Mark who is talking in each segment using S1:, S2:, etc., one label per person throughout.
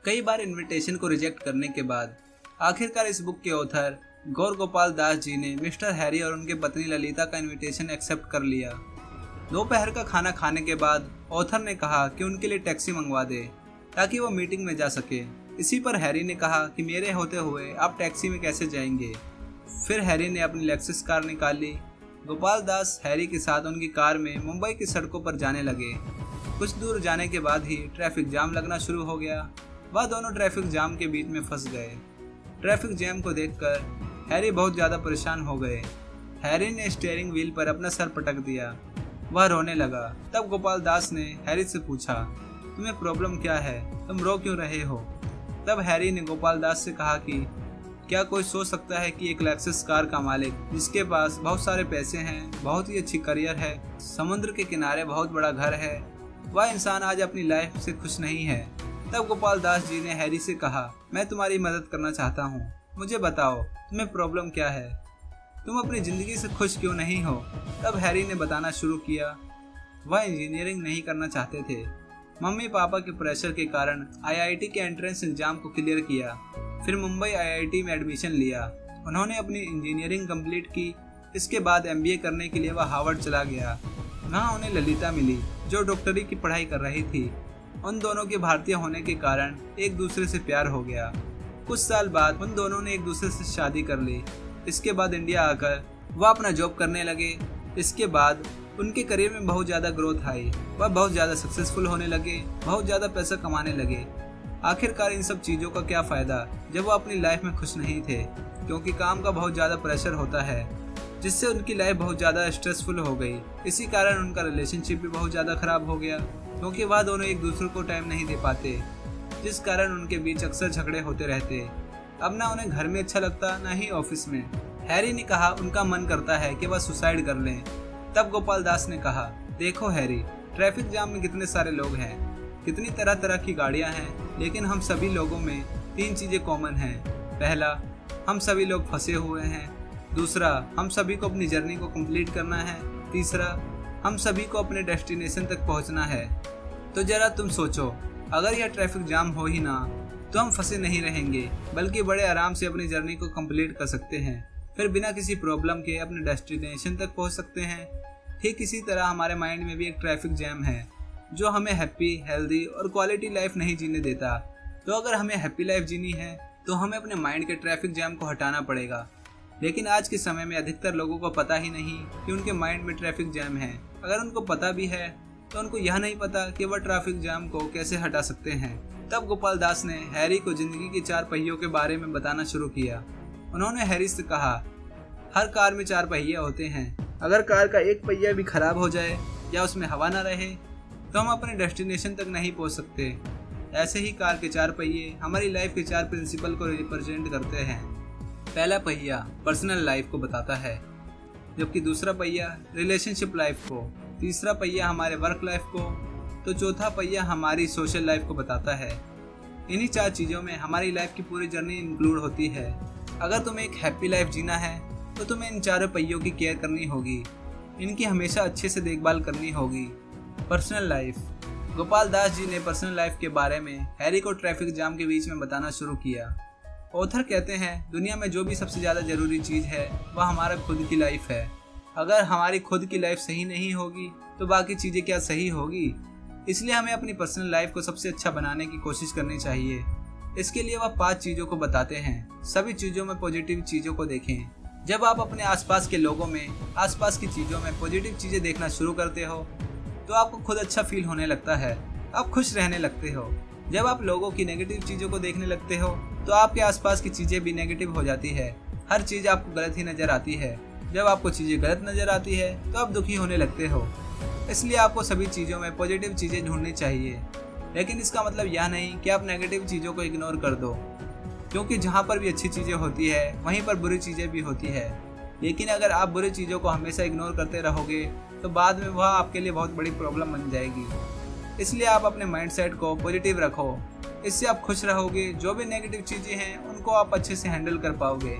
S1: कई बार इनविटेशन को रिजेक्ट करने के बाद आखिरकार इस बुक के ऑथर गौर गोपाल दास जी ने मिस्टर हैरी और उनकी पत्नी ललिता का इनविटेशन एक्सेप्ट कर लिया। दोपहर का खाना खाने के बाद ऑथर ने कहा कि उनके लिए टैक्सी मंगवा दे ताकि वो मीटिंग में जा सके। इसी पर हैरी ने कहा कि मेरे होते हुए आप टैक्सी में कैसे जाएंगे। फिर हैरी ने अपनी लेक्सस कार निकाली। गोपाल दास हैरी के साथ उनकी कार में मुंबई की सड़कों पर जाने लगे। कुछ दूर जाने के बाद ही ट्रैफिक जाम लगना शुरू हो गया। वह दोनों ट्रैफिक जाम के बीच में फंस गए। ट्रैफिक जैम को देखकर हैरी बहुत ज़्यादा परेशान हो गए। हैरी ने स्टीयरिंग व्हील पर अपना सर पटक दिया। वह रोने लगा। तब गोपाल दास ने हैरी से पूछा, तुम्हें प्रॉब्लम क्या है, तुम रो क्यों रहे हो। तब हैरी ने गोपाल दास से कहा कि क्या कोई सोच सकता है कि एक लेक्सस कार का मालिक जिसके पास बहुत सारे पैसे हैं, बहुत ही अच्छी करियर है, समुद्र के किनारे बहुत बड़ा घर है, वह इंसान आज अपनी लाइफ से खुश नहीं है। तब गोपाल दास जी ने हैरी से कहा, मैं तुम्हारी मदद करना चाहता हूँ, मुझे बताओ तुम्हें प्रॉब्लम क्या है, तुम अपनी ज़िंदगी से खुश क्यों नहीं हो। तब हैरी ने बताना शुरू किया। वह इंजीनियरिंग नहीं करना चाहते थे। मम्मी पापा के प्रेशर के कारण आईआईटी के एंट्रेंस एग्जाम को क्लियर किया, फिर मुंबई आईआईटी में एडमिशन लिया। उन्होंने अपनी इंजीनियरिंग कंप्लीट की। इसके बाद एमबीए करने के लिए वह हार्वर्ड चला गया। वहाँ उन्हें ललिता मिली जो डॉक्टरी की पढ़ाई कर रही थी। उन दोनों के भारतीय होने के कारण एक दूसरे से प्यार हो गया। कुछ साल बाद उन दोनों ने एक दूसरे से शादी कर ली। इसके बाद इंडिया आकर वह अपना जॉब करने लगे। इसके बाद उनके करियर में बहुत ज़्यादा ग्रोथ आई। वह बहुत ज़्यादा सक्सेसफुल होने लगे, बहुत ज़्यादा पैसा कमाने लगे। आखिरकार इन सब चीज़ों का क्या फ़ायदा जब वो अपनी लाइफ में खुश नहीं थे, क्योंकि काम का बहुत ज़्यादा प्रेशर होता है जिससे उनकी लाइफ बहुत ज़्यादा स्ट्रेसफुल हो गई। इसी कारण उनका रिलेशनशिप भी बहुत ज़्यादा ख़राब हो गया, क्योंकि वह दोनों एक दूसरे को टाइम नहीं दे पाते, जिस कारण उनके बीच अक्सर झगड़े होते रहते। अब ना उन्हें घर में अच्छा लगता, ना ही ऑफिस में। हैरी ने कहा उनका मन करता है कि वह सुसाइड कर लें। तब गोपाल दास ने कहा, देखो हैरी, ट्रैफिक जाम में कितने सारे लोग हैं, कितनी तरह तरह की गाड़ियां हैं, लेकिन हम सभी लोगों में 3 चीज़ें कॉमन हैं। पहला, हम सभी लोग फंसे हुए हैं। दूसरा, हम सभी को अपनी जर्नी को कंप्लीट करना है। तीसरा, हम सभी को अपने डेस्टिनेशन तक पहुंचना है। तो जरा तुम सोचो, अगर यह ट्रैफिक जाम हो ही ना तो हम फंसे नहीं रहेंगे, बल्कि बड़े आराम से अपनी जर्नी को कंप्लीट कर सकते हैं, फिर बिना किसी प्रॉब्लम के अपने डेस्टिनेशन तक पहुंच सकते हैं। ठीक इसी तरह हमारे माइंड में भी एक ट्रैफिक जैम है जो हमें हैप्पी, हेल्दी और क्वालिटी लाइफ नहीं जीने देता। तो अगर हमें हैप्पी लाइफ जीनी है तो हमें अपने माइंड के ट्रैफिक जैम को हटाना पड़ेगा। लेकिन आज के समय में अधिकतर लोगों को पता ही नहीं कि उनके माइंड में ट्रैफिक जैम है। अगर उनको पता भी है तो उनको यह नहीं पता कि वह ट्रैफिक जैम को कैसे हटा सकते हैं। तब गोपाल दास ने हैरी को जिंदगी के 4 पहियों के बारे में बताना शुरू किया। उन्होंने हैरी से कहा, हर कार में 4 पहिए होते हैं। अगर कार का एक पहिया भी खराब हो जाए या उसमें हवा ना रहे तो हम अपने डेस्टिनेशन तक नहीं पहुंच सकते। ऐसे ही कार के 4 पहिए हमारी लाइफ के 4 प्रिंसिपल को रिप्रेजेंट करते हैं। पहला पहिया पर्सनल लाइफ को बताता है, जबकि दूसरा पहिया रिलेशनशिप लाइफ को, तीसरा पहिया हमारे वर्क लाइफ को, तो चौथा पहिया हमारी सोशल लाइफ को बताता है। इन्हीं 4 चीज़ों में हमारी लाइफ की पूरी जर्नी इंक्लूड होती है। अगर तुम्हें एक हैप्पी लाइफ जीना है तो तुम्हें इन 4 पहियों की केयर करनी होगी, इनकी हमेशा अच्छे से देखभाल करनी होगी। Personal life. गोपाल दास जी ने पर्सनल लाइफ के बारे में हैरी को ट्रैफिक जाम के बीच में बताना शुरू किया। ऑथर कहते हैं, दुनिया में जो भी सबसे ज़्यादा ज़रूरी चीज़ है वह हमारा खुद की लाइफ है। अगर हमारी खुद की लाइफ सही नहीं होगी तो बाकी चीज़ें क्या सही होगी। इसलिए हमें अपनी पर्सनल लाइफ को सबसे अच्छा बनाने की कोशिश करनी चाहिए। इसके लिए वह 5 चीज़ों को बताते हैं। सभी चीज़ों में पॉजिटिव चीज़ों को देखें। जब आप अपने आसपास के लोगों में, आसपास की चीज़ों में पॉजिटिव चीज़ें देखना शुरू करते हो तो आपको खुद अच्छा फील होने लगता है, आप खुश रहने लगते हो। जब आप लोगों की नेगेटिव चीज़ों को देखने लगते हो तो आपके आसपास की चीज़ें भी नेगेटिव हो जाती है। हर चीज़ आपको गलत ही नज़र आती है। जब आपको चीज़ें गलत नज़र आती है तो आप दुखी होने लगते हो। इसलिए आपको सभी चीज़ों में पॉजिटिव चीज़ें ढूंढनी चाहिए। लेकिन इसका मतलब यह नहीं कि आप नेगेटिव चीज़ों को इग्नोर कर दो, क्योंकि जहाँ पर भी अच्छी चीज़ें होती है वहीं पर बुरी चीज़ें भी होती है। लेकिन अगर आप बुरी चीज़ों को हमेशा इग्नोर करते रहोगे तो बाद में वह आपके लिए बहुत बड़ी प्रॉब्लम बन जाएगी। इसलिए आप अपने माइंडसेट को पॉजिटिव रखो, इससे आप खुश रहोगे। जो भी नेगेटिव चीज़ें हैं उनको आप अच्छे से हैंडल कर पाओगे,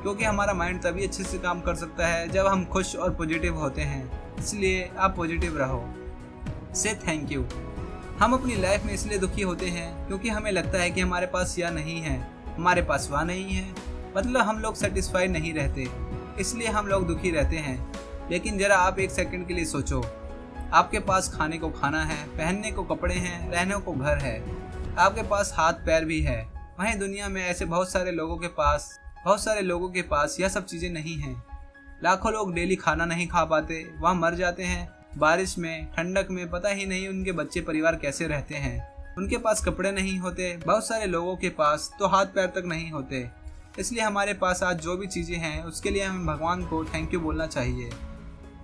S1: क्योंकि हमारा माइंड तभी अच्छे से काम कर सकता है जब हम खुश और पॉजिटिव होते हैं। इसलिए आप पॉजिटिव रहो। से थैंक यू। हम अपनी लाइफ में इसलिए दुखी होते हैं क्योंकि हमें लगता है कि हमारे पास यह नहीं है, हमारे पास वह नहीं है, मतलब हम लोग सेटिस्फाइड नहीं रहते, इसलिए हम लोग दुखी रहते हैं। लेकिन जरा आप एक सेकंड के लिए सोचो, आपके पास खाने को खाना है, पहनने को कपड़े हैं, रहने को घर है, आपके पास हाथ पैर भी है। वहीं दुनिया में ऐसे बहुत सारे लोगों के पास यह सब चीज़ें नहीं हैं। लाखों लोग डेली खाना नहीं खा पाते, वह मर जाते हैं बारिश में, ठंडक में, पता ही नहीं उनके बच्चे परिवार कैसे रहते हैं। उनके पास कपड़े नहीं होते, बहुत सारे लोगों के पास तो हाथ पैर तक नहीं होते। इसलिए हमारे पास आज जो भी चीज़ें हैं उसके लिए हमें भगवान को थैंक यू बोलना चाहिए।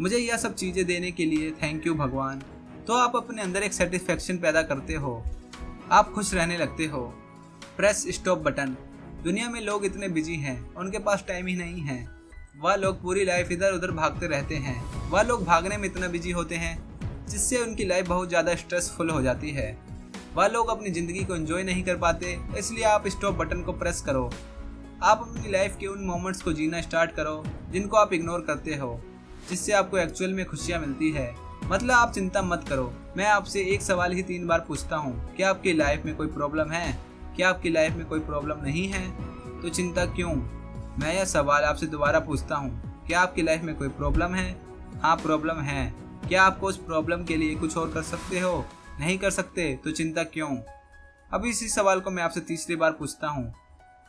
S1: मुझे यह सब चीज़ें देने के लिए थैंक यू भगवान। तो आप अपने अंदर एक सेटिस्फेक्शन पैदा करते हो, आप खुश रहने लगते हो। Press stop button. दुनिया में लोग इतने बिजी हैं, उनके पास टाइम ही नहीं है। वह लोग पूरी लाइफ इधर उधर भागते रहते हैं। वह लोग भागने में इतना बिजी होते हैं जिससे उनकी लाइफ बहुत ज़्यादा स्ट्रेसफुल हो जाती है। वह लोग अपनी ज़िंदगी को एंजॉय नहीं कर पाते। इसलिए आप स्टॉप बटन को प्रेस करो। आप अपनी लाइफ के उन मोमेंट्स को जीना स्टार्ट करो जिनको आप इग्नोर करते हो, जिससे आपको एक्चुअल में खुशियाँ मिलती है। मतलब आप चिंता मत करो। मैं आपसे एक सवाल ही 3 बार पूछता हूँ, क्या आपकी लाइफ में कोई प्रॉब्लम है? क्या आपकी लाइफ में कोई प्रॉब्लम नहीं है? तो चिंता क्यों? मैं यह सवाल आपसे दोबारा पूछता हूँ, क्या आपकी लाइफ में कोई प्रॉब्लम है? हाँ, प्रॉब्लम है। क्या आपको उस प्रॉब्लम के लिए कुछ और कर सकते हो? नहीं कर सकते, तो चिंता क्यों? अब इसी सवाल को मैं आपसे तीसरी बार पूछता हूँ,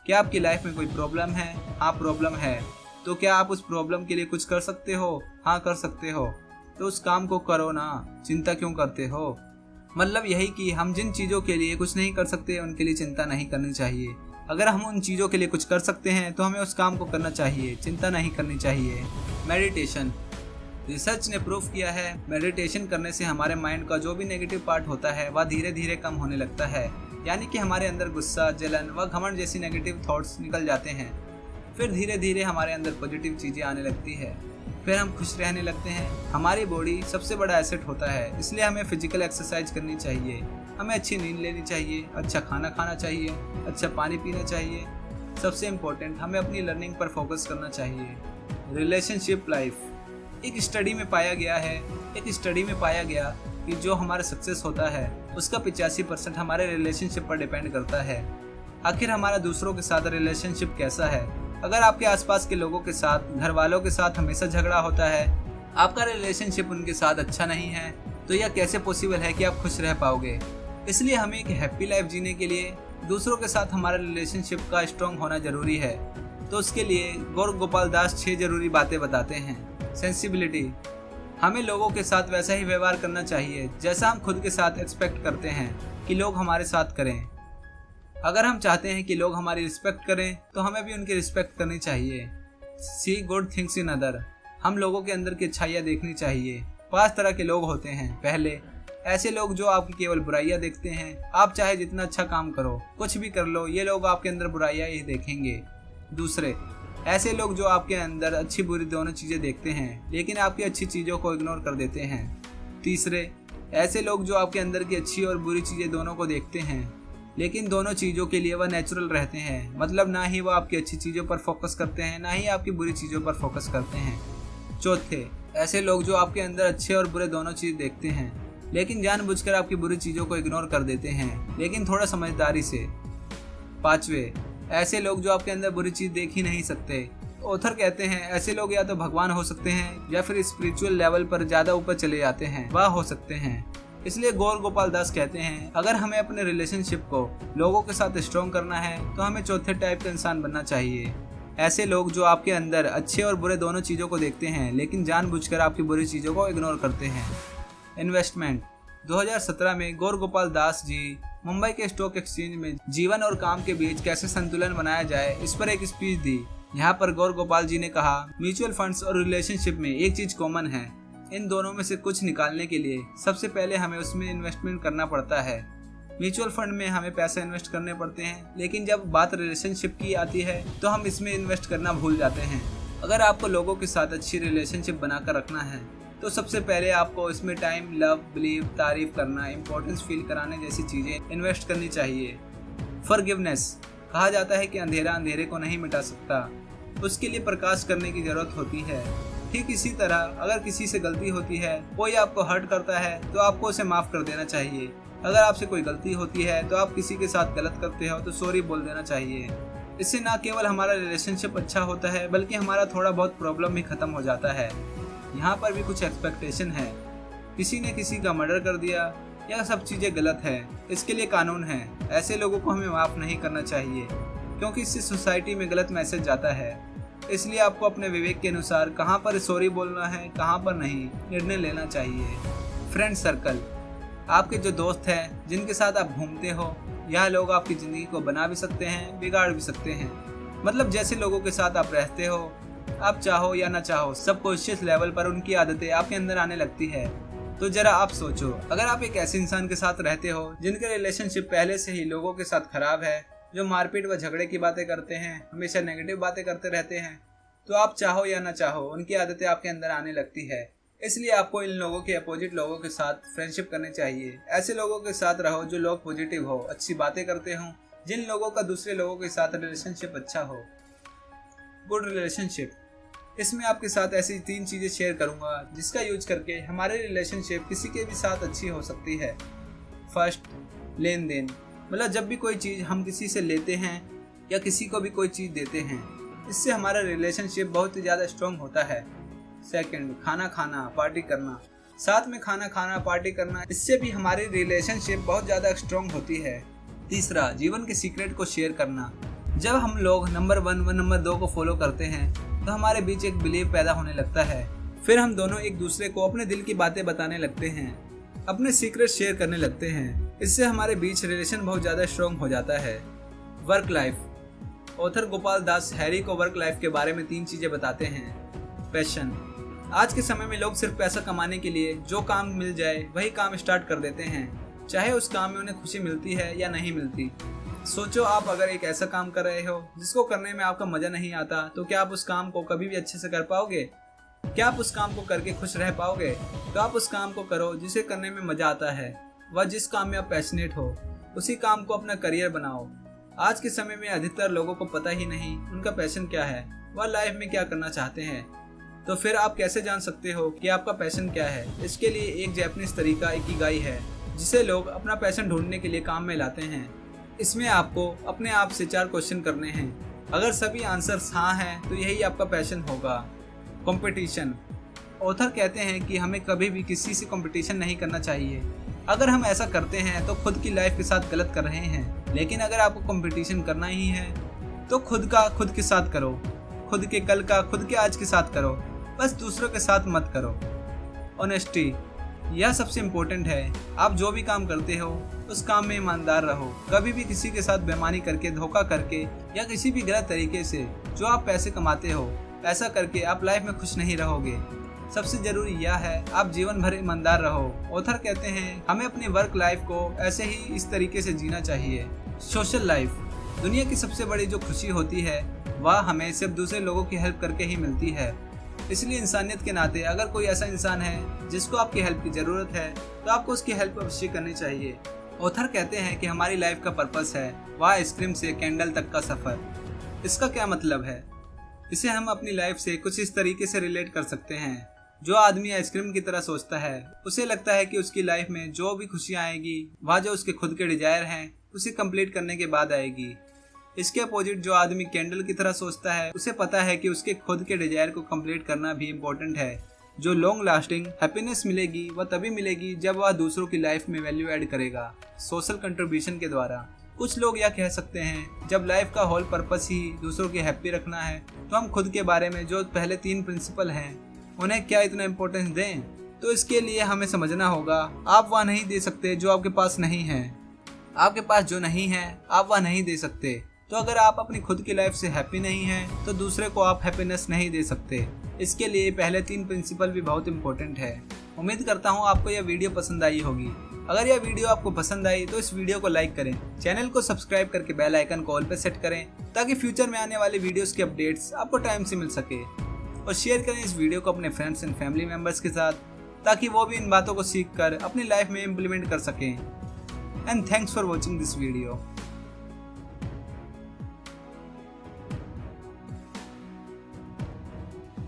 S1: क्या आपकी लाइफ में कोई प्रॉब्लम है? हाँ, प्रॉब्लम है। तो क्या आप उस प्रॉब्लम के लिए कुछ कर सकते हो? हाँ, कर सकते हो। तो उस काम को करो ना, चिंता क्यों करते हो? मतलब यही कि हम जिन चीज़ों के लिए कुछ नहीं कर सकते उनके लिए चिंता नहीं करनी चाहिए। अगर हम उन चीज़ों के लिए कुछ कर सकते हैं तो हमें उस काम को करना चाहिए, चिंता नहीं करनी चाहिए। मेडिटेशन। रिसर्च ने प्रूफ किया है, मेडिटेशन करने से हमारे माइंड का जो भी नेगेटिव पार्ट होता है वह धीरे धीरे कम होने लगता है। यानी कि हमारे अंदर गुस्सा, जलन व घमंड जैसी नेगेटिव थॉट्स निकल जाते हैं। फिर धीरे धीरे हमारे अंदर पॉजिटिव चीज़ें आने लगती है। फिर हम खुश रहने लगते हैं। हमारी बॉडी सबसे बड़ा एसेट होता है, इसलिए हमें फिजिकल एक्सरसाइज करनी चाहिए, हमें अच्छी नींद लेनी चाहिए, अच्छा खाना खाना चाहिए, अच्छा पानी पीना चाहिए। सबसे इम्पोर्टेंट, हमें अपनी लर्निंग पर फोकस करना चाहिए। Relationship life. एक स्टडी में पाया गया कि जो हमारा सक्सेस होता है उसका 85% हमारे रिलेशनशिप पर डिपेंड करता है। आखिर हमारा दूसरों के साथ रिलेशनशिप कैसा है? अगर आपके आसपास के लोगों के साथ, घर वालों के साथ हमेशा झगड़ा होता है, आपका रिलेशनशिप उनके साथ अच्छा नहीं है, तो यह कैसे पॉसिबल है कि आप खुश रह पाओगे? इसलिए हमें एक हैप्पी लाइफ जीने के लिए दूसरों के साथ हमारा रिलेशनशिप का स्ट्रॉन्ग होना जरूरी है। तो उसके लिए गौर गोपाल दास 6 जरूरी बातें बताते हैं। सेंसिबिलिटी। हमें लोगों के साथ वैसा ही व्यवहार करना चाहिए जैसा हम खुद के साथ एक्सपेक्ट करते हैं कि लोग हमारे साथ करें। अगर हम चाहते हैं कि लोग हमारी रिस्पेक्ट करें तो हमें भी उनकी रिस्पेक्ट करनी चाहिए। सी गुड थिंग्स इन अदर। हम लोगों के अंदर की अच्छाइयाँ देखनी चाहिए। 5 तरह के लोग होते हैं। पहले, ऐसे लोग जो आपकी केवल बुराइयां देखते हैं। आप चाहे जितना अच्छा काम करो, कुछ भी कर लो, ये लोग आपके अंदर बुराइयां ही देखेंगे। दूसरे, ऐसे लोग जो आपके अंदर अच्छी बुरी दोनों चीज़ें देखते हैं लेकिन आपकी अच्छी चीज़ों को इग्नोर कर देते हैं। तीसरे, ऐसे लोग जो आपके अंदर की अच्छी और बुरी चीज़ें दोनों को देखते हैं लेकिन दोनों चीज़ों के लिए वह नेचुरल रहते हैं। मतलब ना ही वह आपकी अच्छी चीज़ों पर फोकस करते हैं, ना ही आपकी बुरी चीज़ों पर फोकस करते हैं। चौथे, ऐसे लोग जो आपके अंदर अच्छे और बुरे दोनों चीज़ देखते हैं लेकिन जानबूझकर आपकी बुरी चीज़ों को इग्नोर कर देते हैं, लेकिन थोड़ा समझदारी से। पांचवे, ऐसे लोग जो आपके अंदर बुरी चीज़ देख ही नहीं सकते। ऑथर कहते हैं ऐसे लोग या तो भगवान हो सकते हैं या फिर स्पिरिचुअल लेवल पर ज़्यादा ऊपर चले जाते हैं, वह हो सकते हैं। इसलिए गौर गोपाल दास कहते हैं अगर हमें अपने रिलेशनशिप को लोगों के साथ स्ट्रॉन्ग करना है तो हमें चौथे टाइप का इंसान बनना चाहिए। ऐसे लोग जो आपके अंदर अच्छे और बुरे दोनों चीज़ों को देखते हैं लेकिन जानबूझकर आपकी बुरी चीज़ों को इग्नोर करते हैं। इन्वेस्टमेंट। 2017 में गौर गोपाल दास जी मुंबई के स्टॉक एक्सचेंज में जीवन और काम के बीच कैसे संतुलन बनाया जाए इस पर एक स्पीच दी। यहाँ पर गौर गोपाल जी ने कहा, म्यूचुअल फंड्स और रिलेशनशिप में एक चीज कॉमन है, इन दोनों में से कुछ निकालने के लिए सबसे पहले हमें उसमें इन्वेस्टमेंट करना पड़ता है। म्यूचुअल फंड में हमें पैसे इन्वेस्ट करने पड़ते हैं लेकिन जब बात रिलेशनशिप की आती है तो हम इसमें इन्वेस्ट करना भूल जाते हैं। अगर आपको लोगों के साथ अच्छी रिलेशनशिप बनाकर रखना है तो सबसे पहले आपको इसमें टाइम, लव, बिलीव, तारीफ करना, इंपॉर्टेंस फील कराने जैसी चीज़ें इन्वेस्ट करनी चाहिए। फॉरगिवनेस। कहा जाता है कि अंधेरा अंधेरे को नहीं मिटा सकता, उसके लिए प्रकाश करने की जरूरत होती है। ठीक इसी तरह अगर किसी से गलती होती है, कोई आपको हर्ट करता है तो आपको उसे माफ़ कर देना चाहिए। अगर आपसे कोई गलती होती है तो आप किसी के साथ गलत करते हो तो सॉरी बोल देना चाहिए। इससे ना केवल हमारा रिलेशनशिप अच्छा होता है बल्कि हमारा थोड़ा बहुत प्रॉब्लम भी खत्म हो जाता है। यहाँ पर भी कुछ एक्सपेक्टेशन है। किसी ने किसी का मर्डर कर दिया या सब चीज़ें गलत है, इसके लिए कानून है। ऐसे लोगों को हमें माफ़ नहीं करना चाहिए क्योंकि इससे सोसाइटी में गलत मैसेज जाता है। इसलिए आपको अपने विवेक के अनुसार कहाँ पर सॉरी बोलना है, कहाँ पर नहीं, निर्णय लेना चाहिए। फ्रेंड सर्कल, आपके जो दोस्त हैं जिनके साथ आप घूमते हो, यह लोग आपकी ज़िंदगी को बना भी सकते हैं, बिगाड़ भी सकते हैं। मतलब जैसे लोगों के साथ आप रहते हो, आप चाहो या ना चाहो, सबकॉन्शियस लेवल पर उनकी आदतें आपके अंदर आने लगती है। तो जरा आप सोचो, अगर आप एक ऐसे इंसान के साथ रहते हो जिनके रिलेशनशिप पहले से ही लोगों के साथ खराब है, जो मारपीट व झगड़े की बातें करते हैं, हमेशा नेगेटिव बातें करते रहते हैं, तो आप चाहो या ना चाहो उनकी आदतें आपके अंदर आने लगती है। इसलिए आपको इन लोगों के अपोजिट लोगों के साथ फ्रेंडशिप करनी चाहिए। ऐसे लोगों के साथ रहो जो लोग पॉजिटिव हो, अच्छी बातें करते हो, जिन लोगों का दूसरे लोगों के साथ रिलेशनशिप अच्छा हो। गुड रिलेशनशिप, इसमें आपके साथ ऐसी 3 चीज़ें शेयर करूंगा जिसका यूज करके हमारे रिलेशनशिप किसी के भी साथ अच्छी हो सकती है। फर्स्ट, लेन देन। मतलब जब भी कोई चीज़ हम किसी से लेते हैं या किसी को भी कोई चीज़ देते हैं, इससे हमारा रिलेशनशिप बहुत ही ज़्यादा स्ट्रॉन्ग होता है। सेकंड, खाना खाना, पार्टी करना। साथ में खाना खाना, पार्टी करना, इससे भी हमारी रिलेशनशिप बहुत ज़्यादा स्ट्रॉन्ग होती है। तीसरा, जीवन के सीक्रेट को शेयर करना। जब हम लोग नंबर 1 व नंबर 2 को फॉलो करते हैं तो हमारे बीच एक बिलीव पैदा होने लगता है। फिर हम दोनों एक दूसरे को अपने दिल की बातें बताने लगते हैं, अपने सीक्रेट शेयर करने लगते हैं। इससे हमारे बीच रिलेशन बहुत ज़्यादा स्ट्रॉन्ग हो जाता है। Work life, author Gopal Das Harry को वर्क लाइफ के बारे में 3 चीज़ें बताते हैं। पैशन, आज के समय में लोग सिर्फ पैसा कमाने के लिए जो काम मिल जाए वही काम स्टार्ट कर देते हैं, चाहे उस काम में उन्हें खुशी मिलती है या नहीं मिलती। सोचो, आप अगर एक ऐसा काम कर रहे हो जिसको करने में आपका मजा नहीं आता, तो क्या आप उस काम को कभी भी अच्छे से कर पाओगे? क्या आप उस काम को करके खुश रह पाओगे? तो आप उस काम को करो जिसे करने में मजा आता है, वह जिस काम में आप पैशनेट हो, उसी काम को अपना करियर बनाओ। आज के समय में अधिकतर लोगों को पता ही नहीं उनका पैशन क्या है, वह लाइफ में क्या करना चाहते हैं। तो फिर आप कैसे जान सकते हो कि आपका पैशन क्या है? इसके लिए एक जापानीज तरीका इकिगाई है, जिसे लोग अपना पैशन ढूंढने के लिए काम में लाते हैं। इसमें आपको अपने आप से 4 क्वेश्चन करने हैं। अगर सभी आंसर्स हाँ हैं तो यही आपका पैशन होगा। कंपटीशन, ऑथर कहते हैं कि हमें कभी भी किसी से कंपटीशन नहीं करना चाहिए। अगर हम ऐसा करते हैं तो खुद की लाइफ के साथ गलत कर रहे हैं। लेकिन अगर आपको कंपटीशन करना ही है तो खुद का खुद के साथ करो, खुद के कल का खुद के आज के साथ करो, बस दूसरों के साथ मत करो। ऑनेस्टी, यह सबसे इम्पोर्टेंट है। आप जो भी काम करते हो उस काम में ईमानदार रहो। कभी भी किसी के साथ बेईमानी करके, धोखा करके या किसी भी गलत तरीके से जो आप पैसे कमाते हो, ऐसा करके आप लाइफ में खुश नहीं रहोगे। सबसे जरूरी यह है आप जीवन भर ईमानदार रहो। ऑथर कहते हैं हमें अपनी वर्क लाइफ को ऐसे ही इस तरीके से जीना चाहिए। सोशल लाइफ, दुनिया की सबसे बड़ी जो खुशी होती है वह हमें सिर्फ दूसरे लोगों की हेल्प करके ही मिलती है। इसलिए इंसानियत के नाते अगर कोई ऐसा इंसान है जिसको आपकी हेल्प की ज़रूरत है तो आपको उसकी हेल्प अवश्य करनी चाहिए। ऑथर कहते हैं कि हमारी लाइफ का पर्पस है वह आइसक्रीम से कैंडल तक का सफ़र। इसका क्या मतलब है? इसे हम अपनी लाइफ से कुछ इस तरीके से रिलेट कर सकते हैं। जो आदमी आइसक्रीम की तरह सोचता है, उसे लगता है कि उसकी लाइफ में जो भी खुशियाँ आएगी वह जो उसके खुद के डिजायर हैं उसे कंप्लीट करने के बाद आएगी। इसके अपोजिट जो आदमी कैंडल की तरह सोचता है, उसे पता है कि उसके खुद के डिजायर को कंप्लीट करना भी इम्पोर्टेंट है। जो लॉन्ग लास्टिंग हैप्पीनेस मिलेगी वह तभी मिलेगी जब वह दूसरों की लाइफ में वैल्यू ऐड करेगा, सोशल कंट्रीब्यूशन के द्वारा। कुछ लोग यह कह सकते हैं जब लाइफ का होल पर्पस ही दूसरों की हैप्पी रखना है तो हम खुद के बारे में जो पहले 3 प्रिंसिपल हैं उन्हें क्या इतना इम्पोर्टेंस दें? तो इसके लिए हमें समझना होगा आप वह नहीं दे सकते जो आपके पास नहीं है। आपके पास जो नहीं है आप वह नहीं दे सकते। तो अगर आप अपनी खुद की लाइफ से हैप्पी नहीं हैं तो दूसरे को आप हैप्पीनेस नहीं दे सकते। इसके लिए पहले 3 प्रिंसिपल भी बहुत इंपॉर्टेंट है। उम्मीद करता हूँ आपको यह वीडियो पसंद आई होगी। अगर यह वीडियो आपको पसंद आई तो इस वीडियो को लाइक करें, चैनल को सब्सक्राइब करके बेल आइकन को ऑल पे सेट करें ताकि फ्यूचर में आने वाले वीडियोस के अपडेट्स आपको टाइम से मिल सके। और शेयर करें इस वीडियो को अपने फ्रेंड्स एंड फैमिली मेम्बर्स के साथ ताकि वो भी इन बातों को सीख कर अपनी लाइफ में इम्प्लीमेंट कर सकें। And thanks for watching this video.